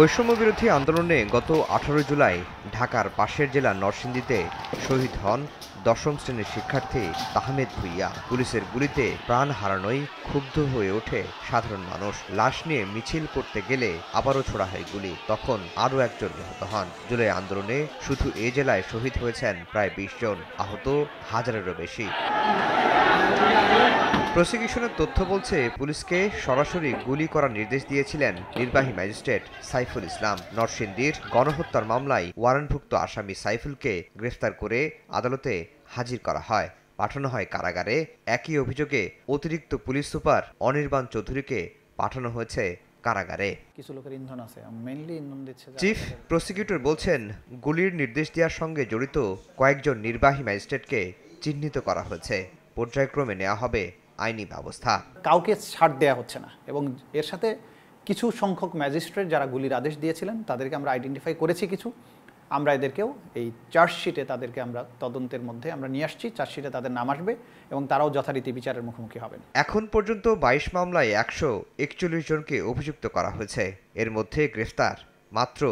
বৈষম্যবিরোধী আন্দোলনে গত 18 জুলাই ঢাকার পাশের জেলা নরসিংদীতে শহীদ হন দশম শ্রেণীর শিক্ষার্থী তাহমেদ ভুইয়া। পুলিশের গুলিতে প্রাণ হারানোয় ক্ষুব্ধ হয়ে ওঠে সাধারণ মানুষ। লাশ নিয়ে মিছিল করতে গেলে আবারও ছোড়া হয় গুলি। তখন আরও একজন নিহত হন। জুলাই আন্দোলনে শুধু এ জেলায় শহীদ হয়েছেন প্রায় 20 জন, আহত হাজারেরও বেশি। প্রসিকিউশনের তথ্য বলছে, পুলিশকে সরাসরি গুলি করার নির্দেশ দিয়েছিলেন নির্বাহী ম্যাজিস্ট্রেট সাইফুল ইসলাম। নরসিংদীর গণহত্যার মামলায় ওয়ারেন্টভুক্ত আসামি সাইফুলকে গ্রেফতার করে আদালতে হাজির করা হয়, পাঠানো হয় কারাগারে। একই অভিযোগে অতিরিক্ত পুলিশ সুপার অনির্বাণ চৌধুরীকে পাঠানো হয়েছে কারাগারে। কিছু লোকের ইন্ধন আছে, মেইনলি ইন্ধন দিচ্ছে। চিফ প্রসিকিউটর বলছেন, গুলির নির্দেশ দেওয়ার সঙ্গে জড়িত কয়েকজন নির্বাহী ম্যাজিস্ট্রেটকে চিহ্নিত করা হয়েছে। পর্যায়ক্রমে নেওয়া হবে আইনি ব্যবস্থা। কাউকে ছাড় দেওয়া হচ্ছে না, এবং এর সাথে কিছু সংখ্যক ম্যাজিস্ট্রেট যারা গুলির আদেশ দিয়েছিলেন তাদেরকে আমরা আইডেন্টিফাই করেছি। আমরা এদেরকেও এই চার্জশিটে তাদেরকে আমরা তদন্তের মধ্যে আমরা নিয়ে আসছি। চার্জশিটে তাদের নাম আসবে এবং তারাও যথারীতি বিচারের মুখোমুখি হবেন। এখন পর্যন্ত 22 মামলায় 141 জনকে অভিযুক্ত করা হয়েছে। এর মধ্যে গ্রেফতার মাত্র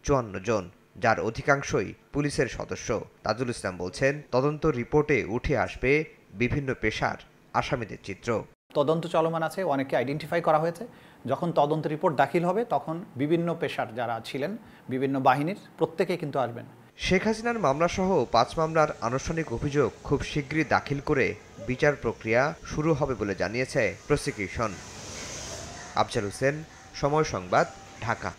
54 জন, যার অধিকাংশই পুলিশের সদস্য। তাজুল ইসলাম বলছেন, তদন্ত রিপোর্টে উঠে আসবে বিভিন্ন পেশার আসামিদের চিত্র। তদন্ত চলমান আছে, অনেককে আইডেন্টিফাই করা হয়েছে। যখন তদন্ত রিপোর্ট দাখিল হবে তখন বিভিন্ন পেশার যারা ছিলেন, বিভিন্ন বাহিনীর প্রত্যেকে কিন্তু আসবেন। শেখ হাসিনার মামলাসহ 5 মামলার আনুষ্ঠানিক অভিযোগ খুব শীঘ্রই দাখিল করে বিচার প্রক্রিয়া শুরু হবে বলে জানিয়েছে প্রসিকিউশন। আফজাল হোসেন, সময় সংবাদ, ঢাকা।